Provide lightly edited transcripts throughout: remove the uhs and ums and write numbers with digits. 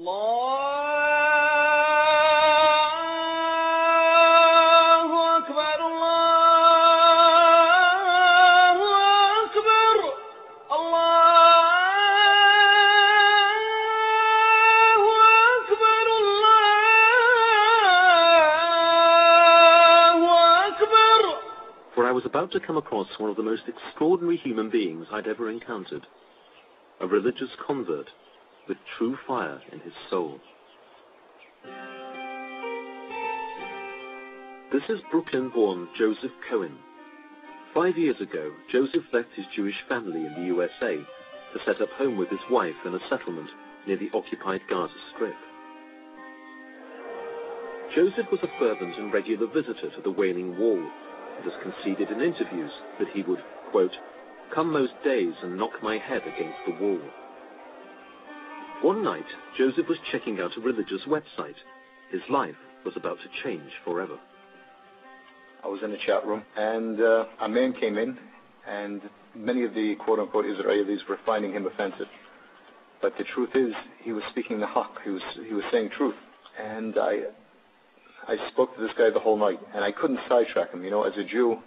For I was about to come across one of the most extraordinary human beings I'd ever encountered. A religious convert with true fire in his soul. This is Brooklyn-born Joseph Cohen. 5 years ago, Joseph left his Jewish family in the USA to set up home with his wife in a settlement near the occupied Gaza Strip. Joseph was a fervent and regular visitor to the Wailing Wall and has conceded in interviews that he would, quote, come most days and knock my head against the wall. One night, Joseph was checking out a religious website. His life was about to change forever. I was in a chat room, and a man came in, and many of the quote-unquote Israelis were finding him offensive. But the truth is, he was speaking the haqq. He was saying truth. And I spoke to this guy the whole night, and I couldn't sidetrack him. You know, as a Jew,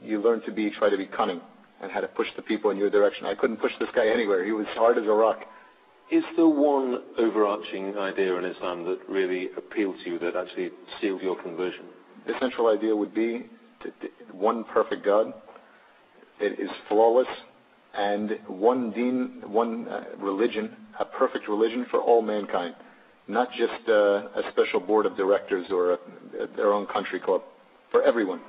you learn to try to be cunning and how to push the people in your direction. I couldn't push this guy anywhere. He was hard as a rock. Is there one overarching idea in Islam that really appealed to you, that actually sealed your conversion? The central idea would be one perfect God. It is flawless, and one deen, one religion, a perfect religion for all mankind, not just a special board of directors or their own country club, for everyone.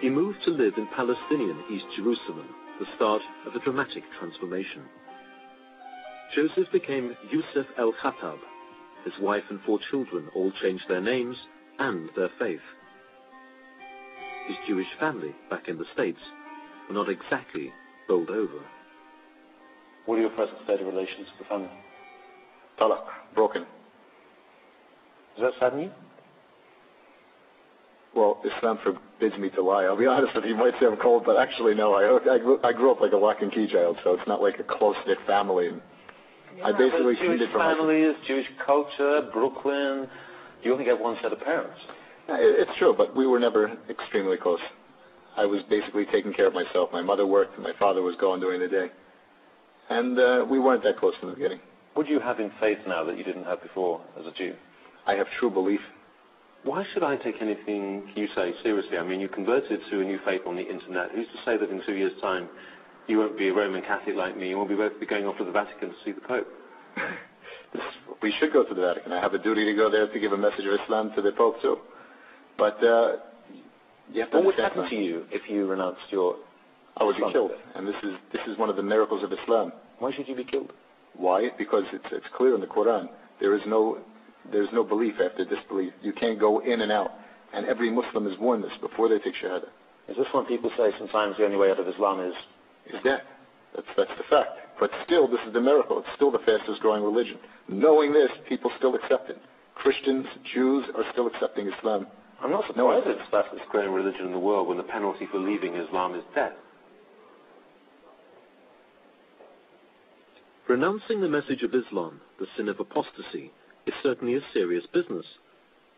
He moved to live in Palestinian East Jerusalem, the start of a dramatic transformation. Joseph became Yusuf el-Khattab. His wife and 4 children all changed their names and their faith. His Jewish family, back in the States, were not exactly bowled over. What are your present state of relations with the family? Talaq, broken. Does that sadden you? Well, Islam forbids me to lie. I'll be honest with you. You might say I'm cold, but actually, no. I grew up like a lock and key child, so it's not like a close-knit family. And I basically Jewish families, Jewish culture, Brooklyn. You only get one set of parents. It's true, but we were never extremely close. I was basically taking care of myself. My mother worked, and my father was gone during the day. And we weren't that close in the beginning. What do you have in faith now that you didn't have before as a Jew? I have true belief. Why should I take anything you say seriously? I mean, you converted to a new faith on the internet. Who's to say that in 2 years' time you won't be a Roman Catholic like me, and we'll both be going off to the Vatican to see the Pope? We should go to the Vatican. I have a duty to go there to give a message of Islam to the Pope too. But you have to what would happen to you if you renounced your I would be killed. And this is one of the miracles of Islam. Why should you be killed? Why? Because it's clear in the Quran. There's no belief after disbelief. You can't go in and out. And every Muslim is warned this before they take Shahada. Is this when people say sometimes the only way out of Islam is death? That's the fact. But still, this is the miracle. It's still the fastest growing religion. Knowing this, people still accept it. Christians, Jews are still accepting Islam. I'm not surprised it's the fastest growing religion in the world when the penalty for leaving Islam is death. Renouncing the message of Islam, the sin of apostasy, is certainly a serious business,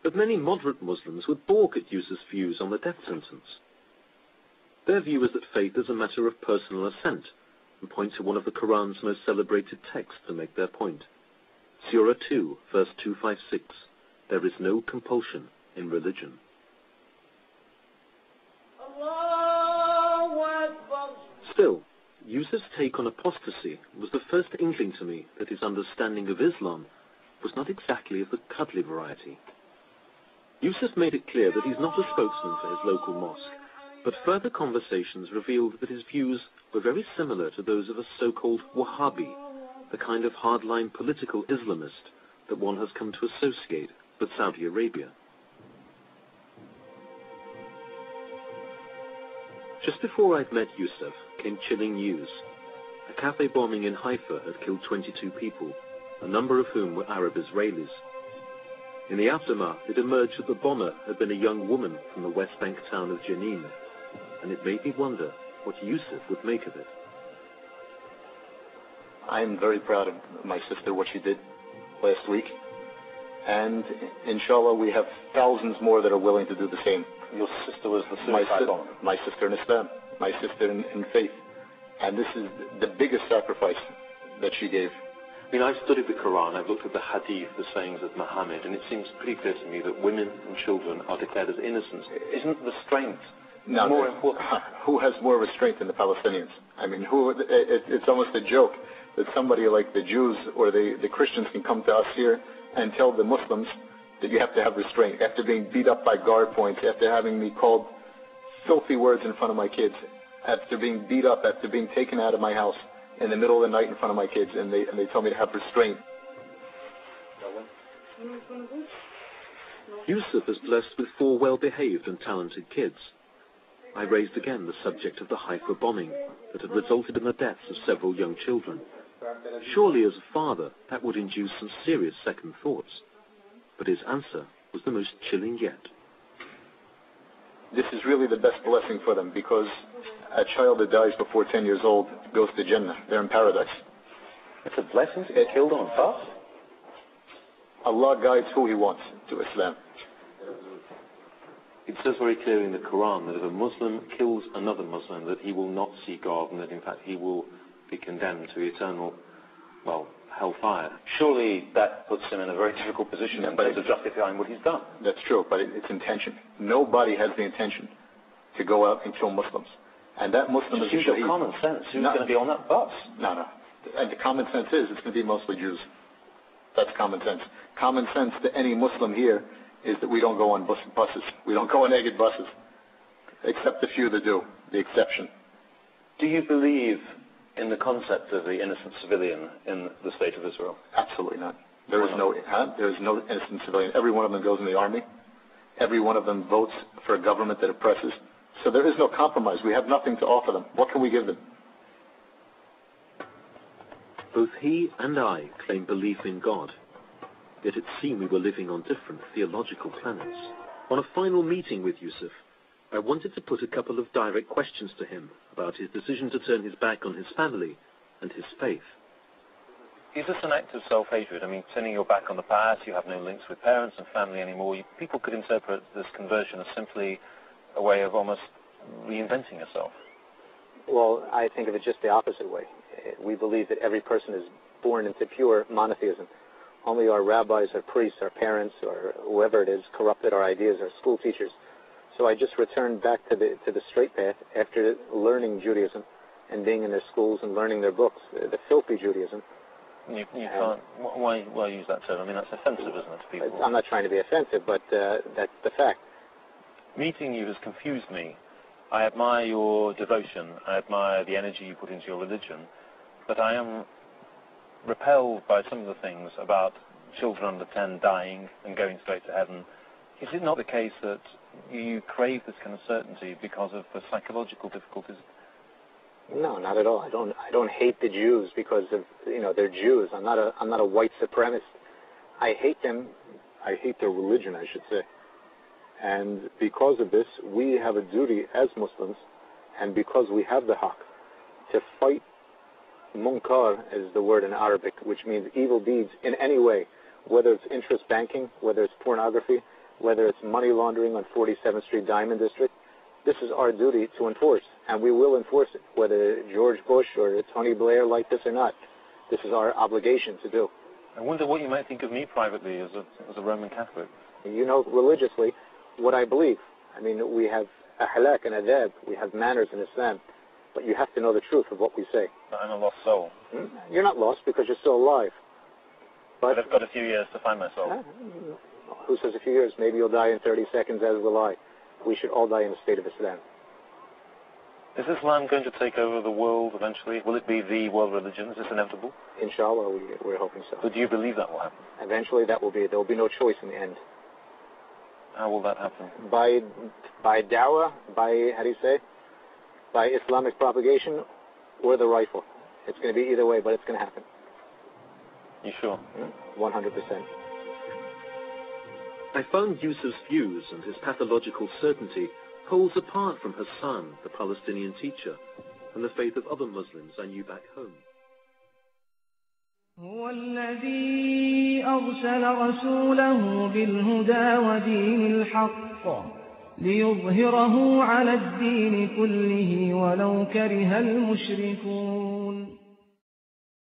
but many moderate Muslims would balk at Yusuf's views on the death sentence. Their view is that faith is a matter of personal assent, and point to one of the Quran's most celebrated texts to make their point. Surah 2, verse 256, there is no compulsion in religion. Still, Yusuf's take on apostasy was the first inkling to me that his understanding of Islam was not exactly of the cuddly variety. Yusuf made it clear that he's not a spokesman for his local mosque, but further conversations revealed that his views were very similar to those of a so-called Wahhabi, the kind of hardline political Islamist that one has come to associate with Saudi Arabia. Just before I'd met Yusuf came chilling news. A cafe bombing in Haifa had killed 22 people, a number of whom were Arab Israelis. In the aftermath, it emerged that the bomber had been a young woman from the West Bank town of Jenin, and it made me wonder what Yusuf would make of it. I'm very proud of my sister, what she did last week. And inshallah, we have thousands more that are willing to do the same. Your sister was the suicide bomber. My sister in Islam, my sister in faith. And this is the biggest sacrifice that she gave. I mean, I've studied the Quran, I've looked at the hadith, the sayings of Muhammad, and it seems pretty clear to me that women and children are declared as innocent. Isn't restraint more important? Who has more restraint than the Palestinians? I mean, it's almost a joke that somebody like the Jews or the Christians can come to us here and tell the Muslims that you have to have restraint. After being beat up by guard points, after having me called filthy words in front of my kids, after being beat up, after being taken out of my house in the middle of the night in front of my kids, and they told me to have restraint. Yusuf is blessed with 4 well-behaved and talented kids. I raised again the subject of the Haifa bombing that had resulted in the deaths of several young children. Surely as a father, that would induce some serious second thoughts. But his answer was the most chilling yet. This is really the best blessing for them, because a child that dies before 10 years old goes to Jannah. They're in paradise. It's a blessing to get killed on a bus? Allah guides who He wants to Islam. It says very clearly in the Quran that if a Muslim kills another Muslim, that he will not see God, and that in fact he will be condemned to eternal, hellfire. Surely that puts him in a very difficult position in terms of justifying what he's done. That's true, but it's intention. Nobody has the intention to go out and kill Muslims. And that Muslim is use your common sense. Who's going to be on that bus? No. And the common sense is it's going to be mostly Jews. That's common sense. Common sense to any Muslim here is that we don't go on buses. We don't go on Egged buses. Except the few that do, the exception. Do you believe in the concept of the innocent civilian in the state of Israel? Absolutely not. There is no innocent civilian. Every one of them goes in the army. Every one of them votes for a government that oppresses. So there is no compromise. We have nothing to offer them. What can we give them? Both he and I claim belief in God. Yet it seemed we were living on different theological planets. On a final meeting with Yusuf, I wanted to put a couple of direct questions to him about his decision to turn his back on his family and his faith. Is this an act of self-hatred? I mean, turning your back on the past, you have no links with parents and family anymore. People could interpret this conversion as simply a way of almost reinventing yourself. Well, I think of it just the opposite way. We believe that every person is born into pure monotheism. Only our rabbis, our priests, our parents, or whoever it is, corrupted our ideas, our school teachers. So I just returned back to the straight path after learning Judaism and being in their schools and learning their books, the filthy Judaism. You can't. Why use that term? I mean, that's offensive, isn't it, to people? I'm not trying to be offensive, but that's the fact. Meeting you has confused me. I admire your devotion. I admire the energy you put into your religion. But I am repelled by some of the things about children under 10 dying and going straight to heaven. Is it not the case that you crave this kind of certainty because of the psychological difficulties? No, not at all. I don't hate the Jews because of they're Jews. I'm not a white supremacist. I hate them. I hate their religion, I should say. And because of this, we have a duty as Muslims, and because we have the haqq, to fight munkar is the word in Arabic, which means evil deeds in any way, whether it's interest banking, whether it's pornography, whether it's money laundering on 47th Street Diamond District. This is our duty to enforce, and we will enforce it, whether George Bush or Tony Blair like this or not. This is our obligation to do. I wonder what you might think of me privately as a Roman Catholic. You know religiously what I believe. I mean, we have ahlak and adab, we have manners in Islam, but you have to know the truth of what we say. I'm a lost soul. You're not lost because you're still alive. But I've got a few years to find my soul. Who says a few years? Maybe you'll die in 30 seconds, as will I. We should all die in the state of Islam. Is Islam going to take over the world eventually? Will it be the world religion? Is this inevitable? Inshallah, we're hoping so. But do you believe that will happen? Eventually that will be. There will be no choice in the end. How will that happen? By dawah, by Islamic propagation, or the rifle. It's going to be either way, but it's going to happen. You sure? 100%. I found Yusuf's views and his pathological certainty poles apart from Hassan, the Palestinian teacher, and the faith of other Muslims I knew back home. الذي أرسل رسوله بالهدى ودين الحق ليظهره على الدين كله ولو كره المشركون